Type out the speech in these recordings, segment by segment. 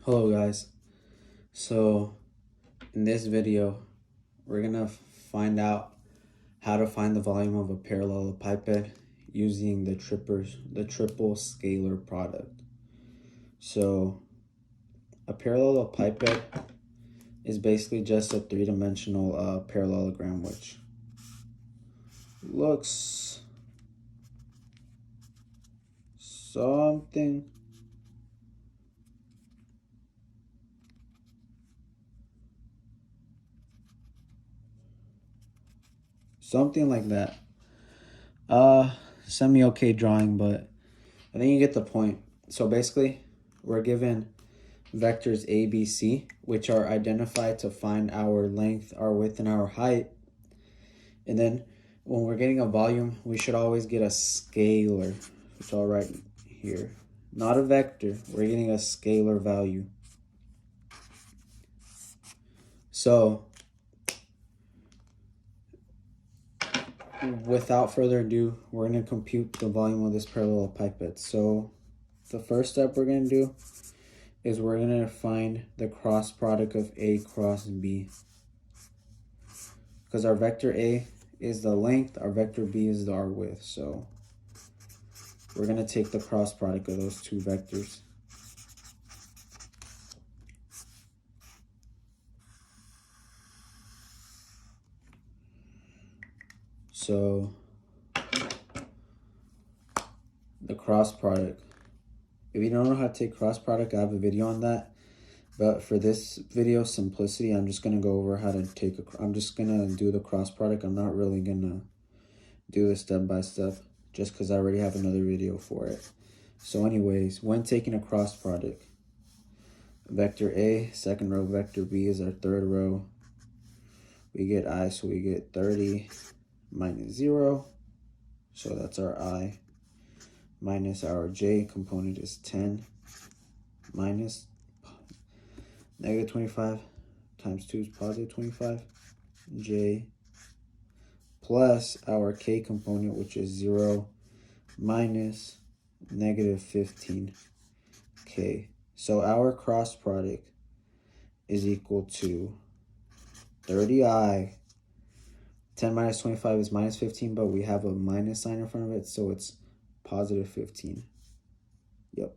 Hello guys, so in this video we're gonna find out how to find the volume of a parallelopiped using the triple scalar product. So a parallelopiped is basically just a three-dimensional parallelogram, which looks something like that. Semi-okay drawing, but I think you get the point. So basically, we're given vectors a, b, c, which are identified to find our length, our width, and our height. And then when we're getting a volume, we should always get a scalar, which I'll write here. Not a vector, we're getting a scalar value. So without further ado, we're going to compute the volume of this parallelepiped. So the first step we're going to do is we're going to find the cross product of A cross B. Because our vector A is the length, our vector B is our width. So we're going to take the cross product of those two vectors. So the cross product. If you don't know how to take cross product, I have a video on that. But for this video simplicity, I'm just going to go over how to take I'm just going to do the cross product. I'm not really going to do this step by step just because I already have another video for it. So anyways, when taking a cross product, vector A, second row, vector B is our third row. We get I, so we get 30 minus 0. So that's our I. Minus our J component is 10 minus negative 25 times 2 is positive 25. J plus our K component, which is 0 minus negative 15 K. So our cross product is equal to 30I. 10 minus 25 is minus 15, but we have a minus sign in front of it, so it's positive 15. Yep.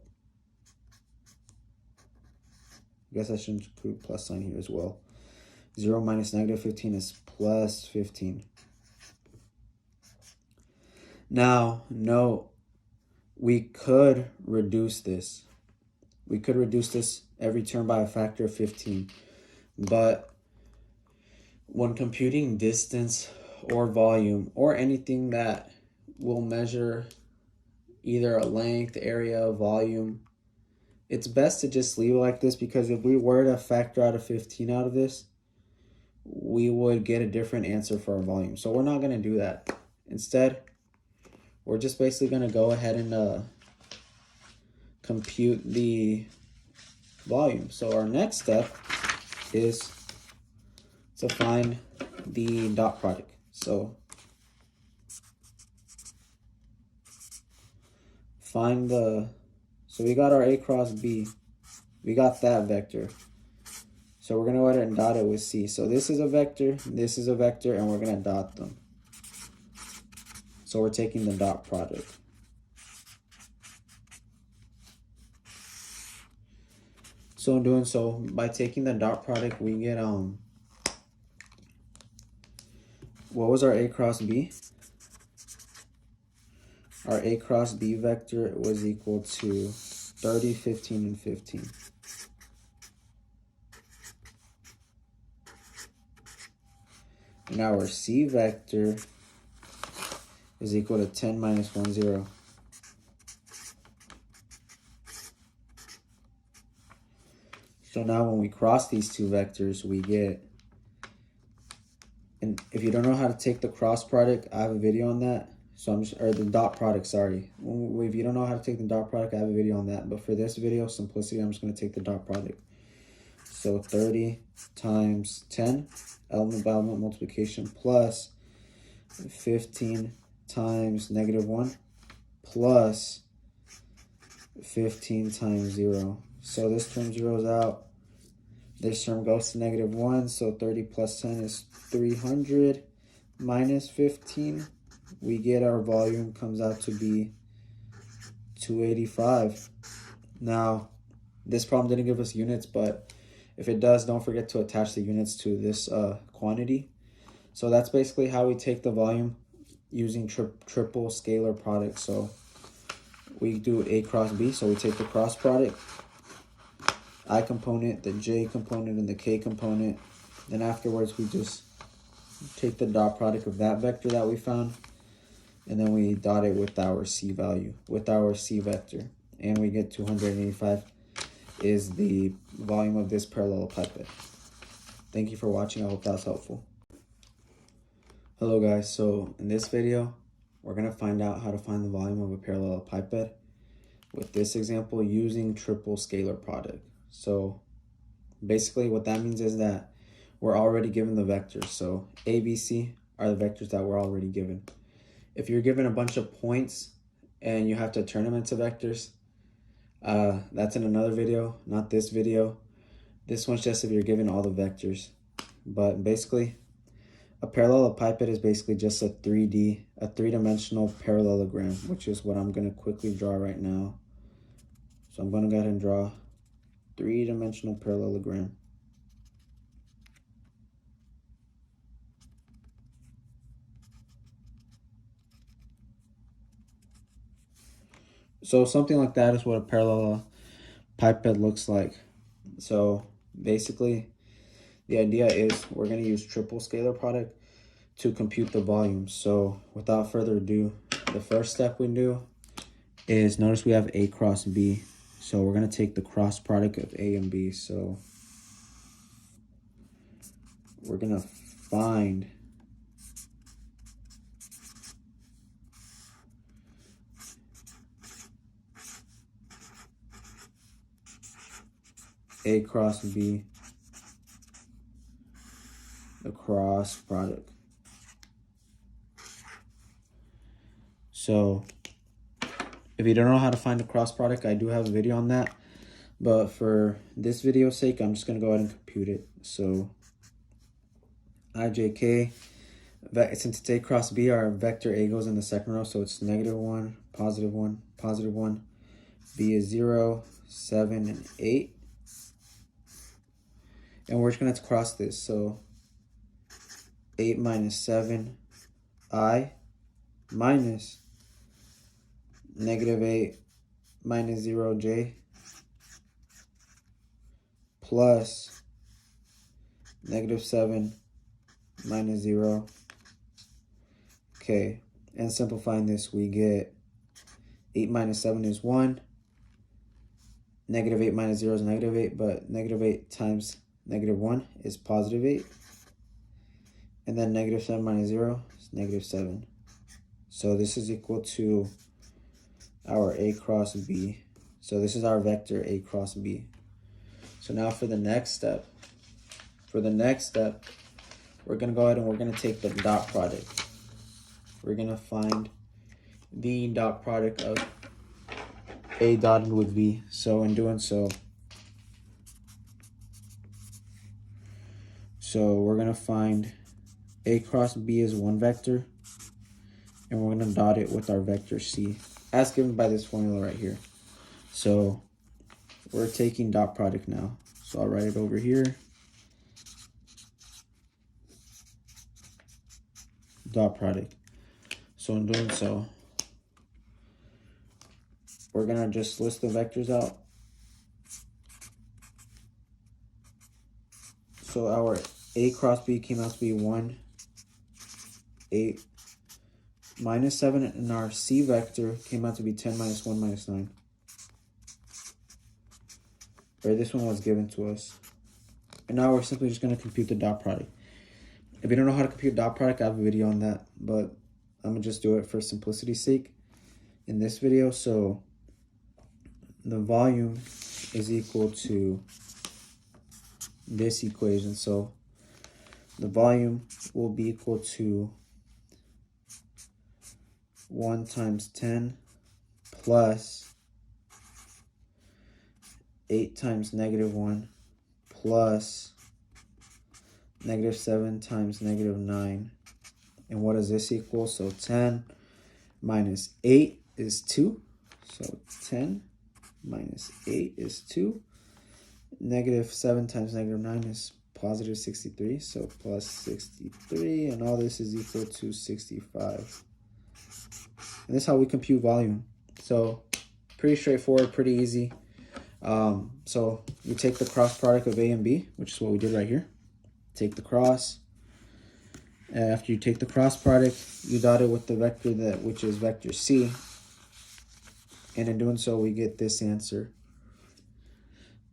I guess I should include plus sign here as well. 0 minus negative 15 is plus 15. Now, note, we could reduce this. We could reduce this every term by a factor of 15. But when computing distance or volume or anything that will measure either a length, area, volume, it's best to just leave it like this, because if we were to factor out a 15 out of this, we would get a different answer for our volume. So we're not going to do that. Instead, we're just basically going to go ahead and compute the volume. So our next step is to find the dot product. So so we got our A cross B. We got that vector. So we're going to go ahead and dot it with C. So this is a vector, and we're going to dot them. So we're taking the dot product. So in doing so, by taking the dot product, we get, what was our A cross B? Our A cross B vector was equal to 30, 15, and 15. And our C vector is equal to 10 minus 1, 0. So now when we cross these two vectors, we get, and if you don't know how to take the cross product, I have a video on that. So or the dot product, sorry. If you don't know how to take the dot product, I have a video on that. But for this video, simplicity, I'm just going to take the dot product. So 30 times 10, element by element multiplication, plus 15 times negative 1, plus 15 times 0. So this term zeroes out. This term goes to -1. So 30 plus 10 is 300 minus 15. We get our volume comes out to be 285. Now, this problem didn't give us units, but if it does, don't forget to attach the units to this quantity. So that's basically how we take the volume using triple scalar product. So we do A cross B. So we take the cross product, I component, the J component, and the K component. Then afterwards, we just take the dot product of that vector that we found, and then we dot it with our C value, with our C vector. And we get 285 is the volume of this parallelepiped. Thank you for watching. I hope that was helpful. Hello guys, so in this video, we're going to find out how to find the volume of a parallelepiped with this example using triple scalar product. So basically what that means is that we're already given the vectors. So A, B, C are the vectors that we're already given. If you're given a bunch of points and you have to turn them into vectors, that's in another video, not this video. This one's just if you're given all the vectors. But basically, a parallelepiped is basically just a three-dimensional parallelogram, which is what I'm going to quickly draw right now. So I'm going to go ahead and draw three-dimensional parallelogram. So something like that is what a parallelepiped looks like. So basically, the idea is we're going to use triple scalar product to compute the volume. So without further ado, the first step we do is notice we have A cross B. So we're going to take the cross product of A and B. So we're going to find A cross B, the cross product. So if you don't know how to find the cross product, I do have a video on that. But for this video's sake, I'm just going to go ahead and compute it. So IJK, since it's A cross B, our vector A goes in the second row. So it's -1, +1, +1. B is 0, 7, and 8. And we're just going to cross this. So 8 minus 7, I, minus -8 minus 0, J, plus -7 minus 0, K. And simplifying this, we get 8 minus 7 is 1. -8 minus 0 is -8, but -8 times -1 is +8. And then -7 minus 0 is -7. So this is equal to our A cross B. So this is our vector A cross B. So now for the next step, we're going to go ahead and we're going to take the dot product. We're going to find the dot product of A dotted with B. So in doing so, we're going to find A cross B is one vector, and we're going to dot it with our vector C, as given by this formula right here. So we're taking dot product now. So I'll write it over here. Dot product. So in doing so, we're going to just list the vectors out. So our A cross B came out to be 1, 8, minus 7, and our C vector came out to be 10 minus 1 minus 9. Right, this one was given to us. And now we're simply just going to compute the dot product. If you don't know how to compute dot product, I have a video on that, but I'm going to just do it for simplicity's sake in this video. So the volume is equal to this equation. So the volume will be equal to 1 times 10 plus 8 times -1 plus -7 times -9. And what does this equal? So 10 minus 8 is 2. So 10 minus 8 is 2. -7 times -9 is positive 63. So plus 63. And all this is equal to 65. And this is how we compute volume. So pretty straightforward, pretty easy. So you take the cross product of A and B, which is what we did right here. Take the cross. After you take the cross product, you dot it with the vector which is vector C. And in doing so, we get this answer.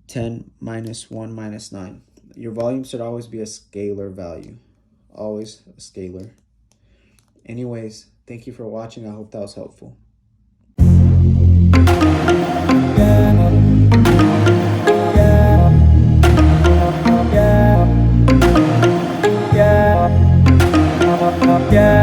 10 minus 1 minus 9. Your volume should always be a scalar value. Always a scalar. Anyways, thank you for watching. I hope that was helpful. Yeah.